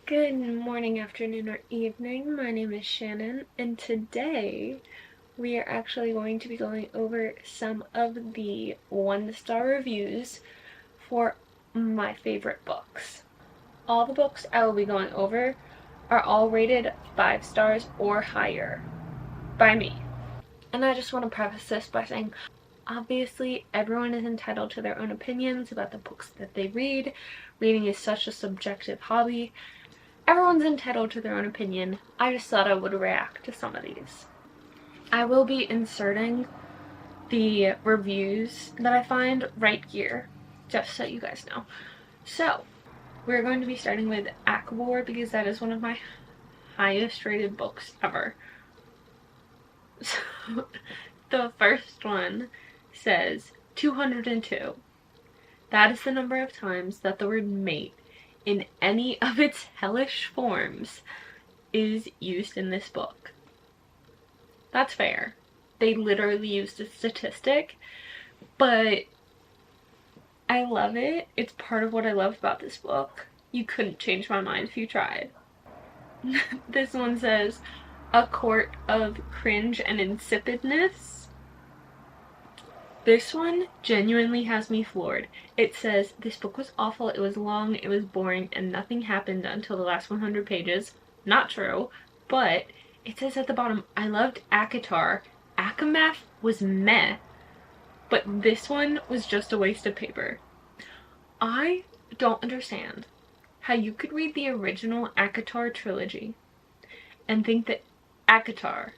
Good morning, afternoon, or evening. My name is Shannon, and today we are actually going to be going over some of the 1-star reviews for my favorite books. All the books I will be going over are all rated 5 stars or higher by me. And I just want to preface this by saying, obviously, everyone is entitled to their own opinions about the books that they read. Reading is such a subjective hobby. Everyone's entitled to their own opinion. I just thought I would react to some of these. I will be inserting the reviews that I find right here, just so you guys know. So, we're going to be starting with Akabor because that is one of my highest rated books ever. So, the first one says 202. That is the number of times that the word mate in any of its hellish forms is used in this book. That's fair. They literally used a statistic, but I love it. It's part of what I love about this book. You couldn't change my mind if you tried. This one says, a court of cringe and insipidness. This one genuinely has me floored. It says, this book was awful, it was long, it was boring, and nothing happened until the last 100 pages. Not true, but it says at the bottom, I loved ACOTAR. ACOMAF was meh, but this one was just a waste of paper. I don't understand how you could read the original ACOTAR trilogy and think that ACOTAR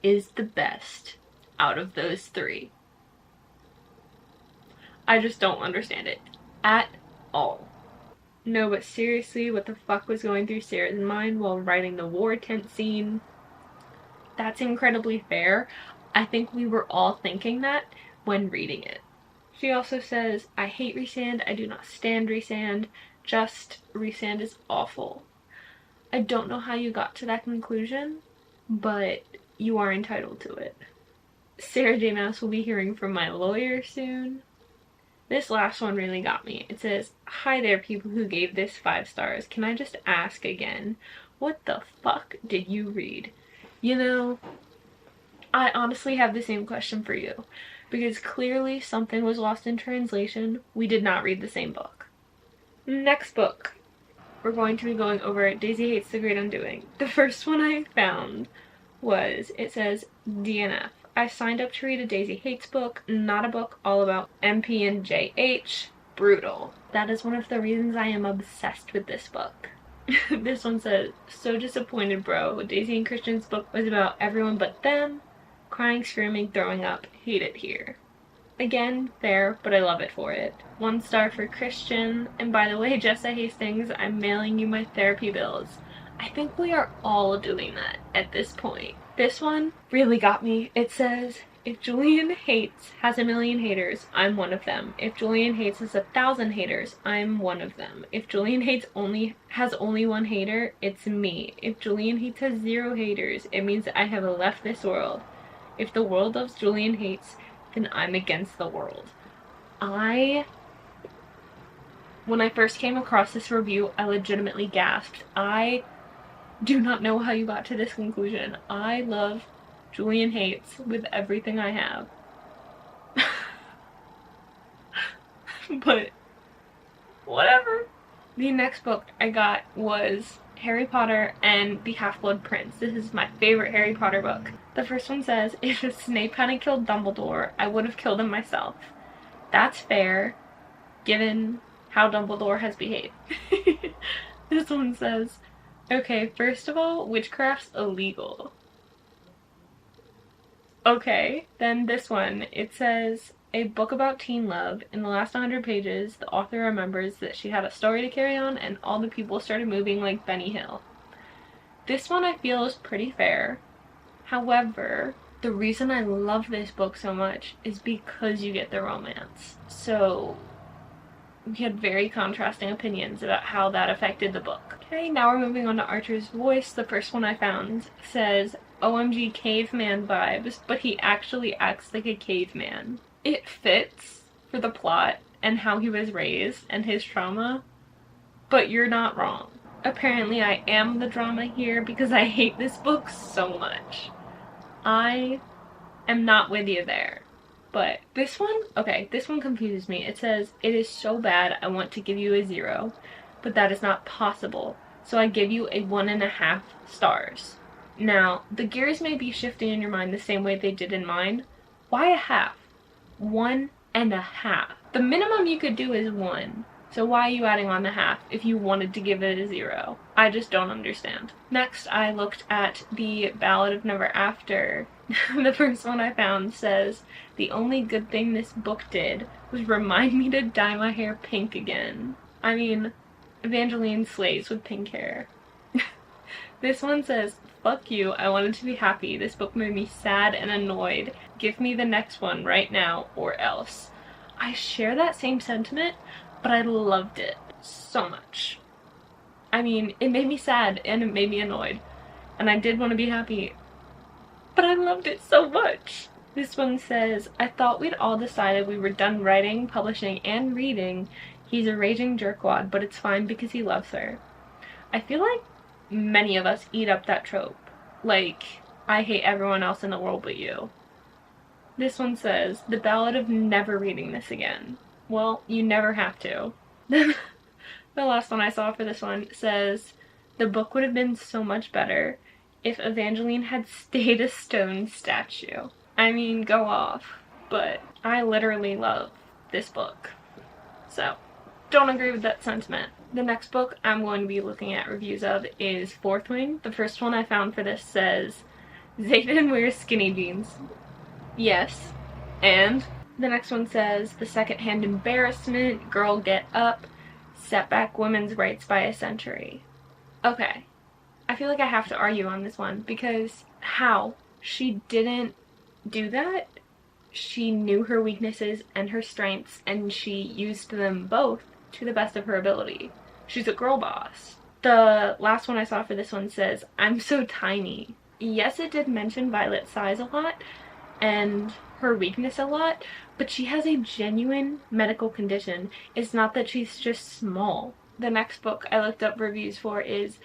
is the best out of those three. I just don't understand it at all. No, but seriously, what the fuck was going through Sarah's mind while writing the war tent scene? That's incredibly fair. I think we were all thinking that when reading it. She also says, I hate Rhysand, I do not stand Rhysand, just Rhysand is awful. I don't know how you got to that conclusion, but you are entitled to it. Sarah J. Maas will be hearing from my lawyer soon. This last one really got me. It says, hi there people who gave this 5 stars. Can I just ask again, what the fuck did you read? You know, I honestly have the same question for you. Because clearly something was lost in translation. We did not read the same book. Next book. We're going to be going over Daisy Hates the Great Undoing. The first one I found was, it says, DNF. I signed up to read a Daisy Hates book, not a book all about MP and JH. Brutal. That is one of the reasons I am obsessed with this book. This one says, so disappointed bro. Daisy and Christian's book was about everyone but them. Crying, screaming, throwing up. Hate it here. Again, fair, but I love it for it. 1 star for Christian. And by the way, Jessa Hastings, I'm mailing you my therapy bills. I think we are all doing that at this point. This one really got me. It says, if Julian Hates has 1,000,000 haters, I'm one of them. If Julian Hates has 1,000 haters, I'm one of them. If Julian Hates has only 1 hater, it's me. If Julian Hates has 0 haters, it means that I have left this world. If the world loves Julian Hates, then I'm against the world. When I first came across this review, I legitimately gasped. I do not know how you got to this conclusion. I love Julian Hates with everything I have. But whatever. The next book I got was Harry Potter and the Half-Blood Prince. This is my favorite Harry Potter book. The first one says, if Snape hadn't killed Dumbledore, I would have killed him myself. That's fair, given how Dumbledore has behaved. This one says, okay, first of all, witchcraft's illegal. Okay, then this one, it says, a book about teen love. In the last 100 pages, the author remembers that she had a story to carry on and all the people started moving like Benny Hill. This one I feel is pretty fair. However, the reason I love this book so much is because you get the romance. So we had very contrasting opinions about how that affected the book. Okay, now we're moving on to Archer's Voice. The first one I found says, OMG caveman vibes, but he actually acts like a caveman. It fits for the plot and how he was raised and his trauma, but you're not wrong. apparently I am the drama here because I hate this book so much. I am not with you there. But this one, okay, this one confuses me. It says, "It is so bad I want to give you a 0, but that is not possible. So I give you a 1.5 stars." Now, the gears may be shifting in your mind the same way they did in mine. Why a half? 1.5. The minimum you could do is 1. So why are you adding on the half if you wanted to give it a 0? I just don't understand. Next, I looked at the Ballad of Never After. The first one I found says, "The only good thing this book did was remind me to dye my hair pink again." I mean, Evangeline slays with pink hair. This one says, "Fuck you, I wanted to be happy. This book made me sad and annoyed. Give me the next one right now or else." I share that same sentiment, but I loved it so much. I mean, it made me sad and it made me annoyed. And I did want to be happy, but I loved it so much. This one says, "I thought we'd all decided we were done writing, publishing, and reading. He's a raging jerkwad, but it's fine because he loves her." I feel like many of us eat up that trope. Like, I hate everyone else in the world but you. This one says, "The Ballad of Never Reading This Again." Well, you never have to. The last one I saw for this one says, "The book would have been so much better if Evangeline had stayed a stone statue." I mean, go off, but I literally love this book. So, don't agree with that sentiment. The next book I'm going to be looking at reviews of is Fourth Wing. The first one I found for this says, "Xaden wears skinny jeans." Yes. And the next one says, "The Secondhand Embarrassment, Girl Get Up, Set Back Women's Rights by a Century." Okay. I feel like I have to argue on this one because how? She didn't do that. She knew her weaknesses and her strengths and she used them both to the best of her ability. She's a girl boss. The last one I saw for this one says, "I'm so tiny." Yes, it did mention Violet's size a lot and her weakness a lot, but she has a genuine medical condition. It's not that she's just small. The next book I looked up reviews for is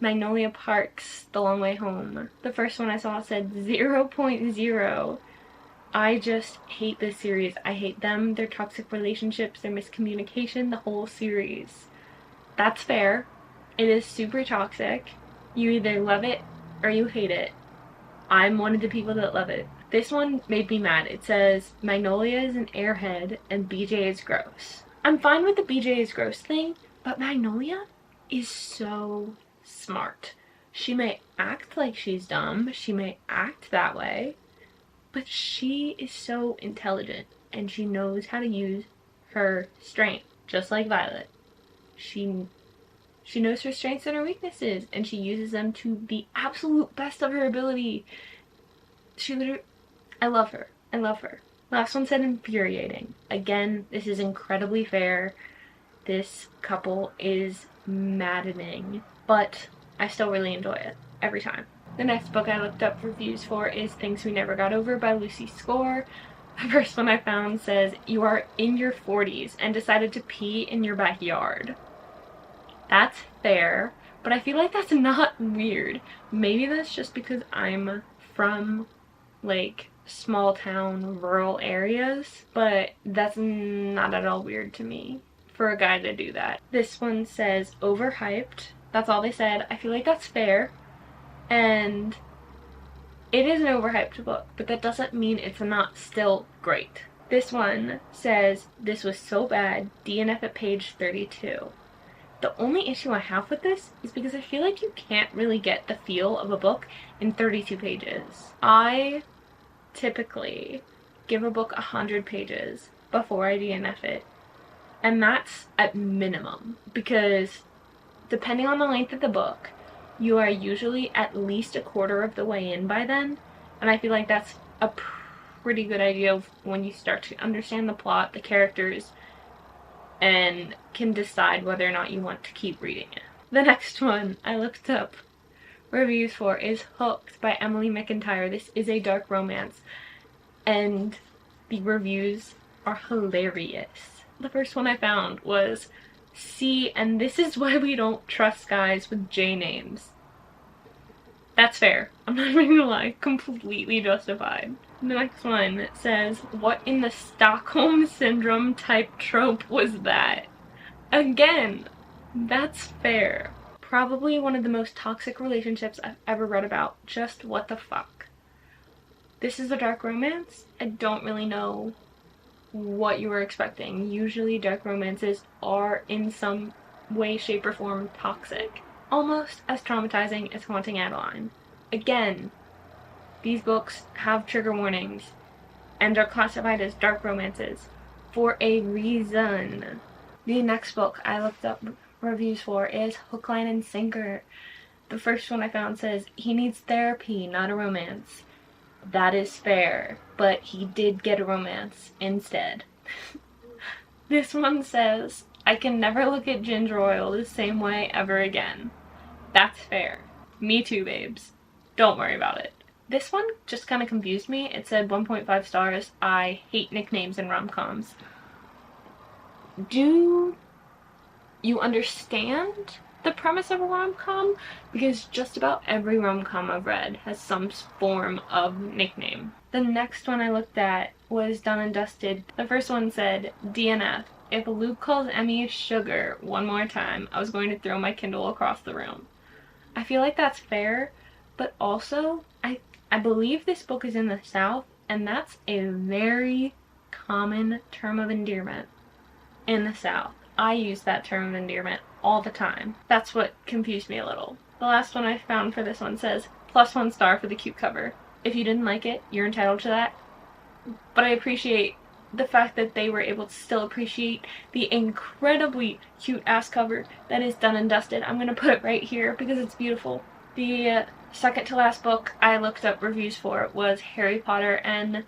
Magnolia Park's The Long Way Home. The first one I saw said 0.0. I just hate this series. I hate them, their toxic relationships, their miscommunication, the whole series. That's fair. It is super toxic. You either love it or you hate it. I'm one of the people that love it. This one made me mad. It says, "Magnolia is an airhead and BJ is gross." I'm fine with the BJ is gross thing, but Magnolia is so smart. She may act like she's dumb, she may act that way, but she is so intelligent and she knows how to use her strength, just like Violet. She knows her strengths and her weaknesses and she uses them to the absolute best of her ability. I love her. I love her. Last one said infuriating. Again, this is incredibly fair. This couple is maddening, but I still really enjoy it every time. The next book I looked up reviews for is Things We Never Got Over by Lucy Score. The first one I found says, "You are in your 40s and decided to pee in your backyard." That's fair, but I feel like that's not weird. Maybe that's just because I'm from, like, small town, rural areas, but that's not at all weird to me for a guy to do that. This one says overhyped. That's all they said. I feel like that's fair, and it is an overhyped book, but that doesn't mean it's not still great. This one says, "This was so bad, DNF at page 32. The only issue I have with this is because I feel like you can't really get the feel of a book in 32 pages. I typically give a book 100 pages before I DNF it, and that's at minimum, because depending on the length of the book, you are usually at least a quarter of the way in by then, and I feel like that's a pretty good idea when you start to understand the plot, the characters, and can decide whether or not you want to keep reading it. The next one I looked up reviews for is Hooked by Emily Mcintyre. This is a dark romance, and the reviews are hilarious. The first one I found was See, and this is why we don't trust guys with J names. That's fair. I'm not even gonna lie. Completely justified. The next one says, what in the Stockholm Syndrome type trope was that? Again, that's fair. Probably one of the most toxic relationships I've ever read about. Just what the fuck. This is a dark romance. I don't really know what you were expecting. Usually dark romances are in some way, shape, or form toxic. Almost as traumatizing as Haunting Adeline. Again, these books have trigger warnings and are classified as dark romances for a reason. The next book I looked up reviews for is Hook, Line, and Sinker. The first one I found says, he needs therapy, not a romance. That is fair, but he did get a romance instead. This one says, I can never look at ginger oil the same way ever again. That's fair. Me too, babes. Don't worry about it. This one just kind of confused me. It said 1.5 stars. I hate nicknames in rom-coms. Do you understand the premise of a rom-com? Because just about every rom-com I've read has some form of nickname. The next one I looked at was Done and Dusted. The first one said, DNF. If Luke calls Emmy sugar one more time, I was going to throw my Kindle across the room. I feel like that's fair, but also, I believe this book is in the South, and that's a very common term of endearment in the South. I use that term of endearment all the time. That's what confused me a little. The last one I found for this one says, +1 star for the cute cover. If you didn't like it, you're entitled to that. But I appreciate the fact that they were able to still appreciate the incredibly cute ass cover that is Done and Dusted. I'm gonna put it right here because it's beautiful. The second to last book I looked up reviews for was Harry Potter and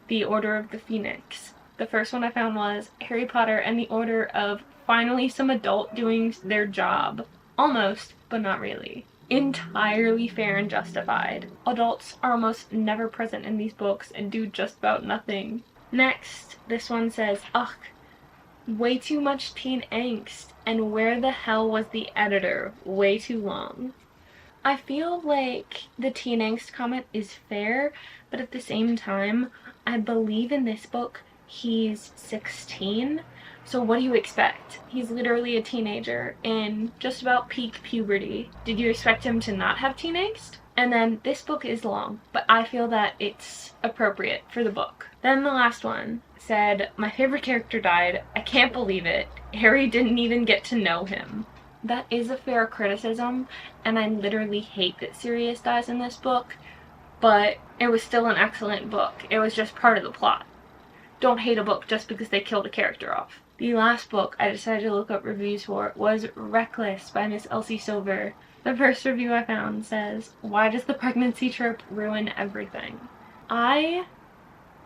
the Order of the Phoenix. The first one I found was Harry Potter and the Order of finally some adult doing their job. Almost, but not really. Entirely fair and justified. Adults are almost never present in these books and do just about nothing. Next, this one says, ugh, way too much teen angst, and where the hell was the editor? Way too long. I feel like the teen angst comment is fair, but at the same time, I believe in this book he's 16, so what do you expect? He's literally a teenager in just about peak puberty. Did you expect him to not have teen angst? And then this book is long, but I feel that it's appropriate for the book. Then the last one said, my favorite character died. I can't believe it. Harry didn't even get to know him. That is a fair criticism, and I literally hate that Sirius dies in this book, but it was still an excellent book. It was just part of the plot. Don't hate a book just because they killed a character off. The last book I decided to look up reviews for was Reckless by Miss Elsie Silver. The first review I found says, why does the pregnancy trope ruin everything? I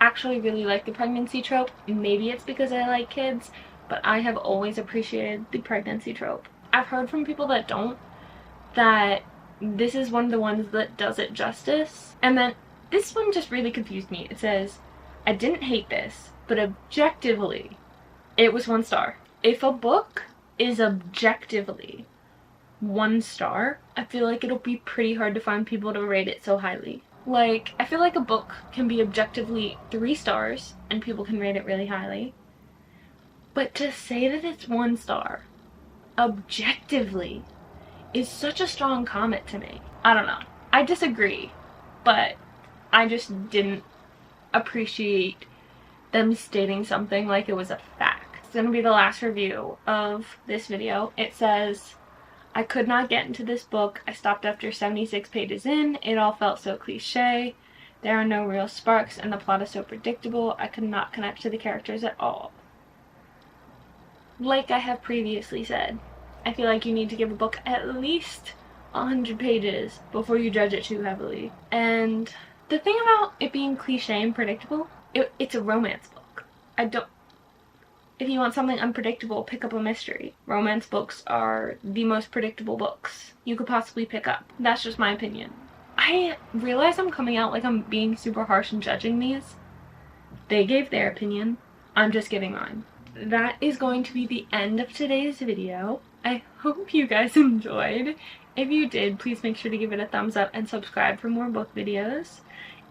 actually really like the pregnancy trope. Maybe it's because I like kids, but I have always appreciated the pregnancy trope. I've heard from people that don't, that this is one of the ones that does it justice. And then this one just really confused me. It says, I didn't hate this, but objectively, it was 1 star. If a book is objectively 1 star, I feel like it'll be pretty hard to find people to rate it so highly. Like, I feel like a book can be objectively 3 stars, and people can rate it really highly. But to say that it's 1 star, objectively, is such a strong comment to me. I don't know. I disagree, but I just didn't appreciate them stating something like it was a fact. It's gonna be the last review of this video. It says, I could not get into this book. I stopped after 76 pages in. It all felt so cliche. There are no real sparks and the plot is so predictable. I could not connect to the characters at all. Like I have previously said, I feel like you need to give a book at least 100 pages before you judge it too heavily. And the thing about it being cliche and predictable, it's a romance book. If you want something unpredictable, pick up a mystery. Romance books are the most predictable books you could possibly pick up. That's just my opinion. I realize I'm coming out like I'm being super harsh and judging these. They gave their opinion. I'm just giving mine. that is going to be the end of today's video. I hope you guys enjoyed. If you did, please make sure to give it a thumbs up and subscribe for more book videos.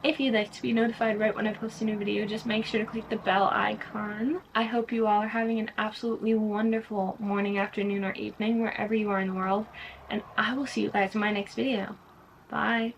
If you'd like to be notified right when I post a new video, just make sure to click the bell icon. I hope you all are having an absolutely wonderful morning, afternoon, or evening, wherever you are in the world, and I will see you guys in my next video. Bye!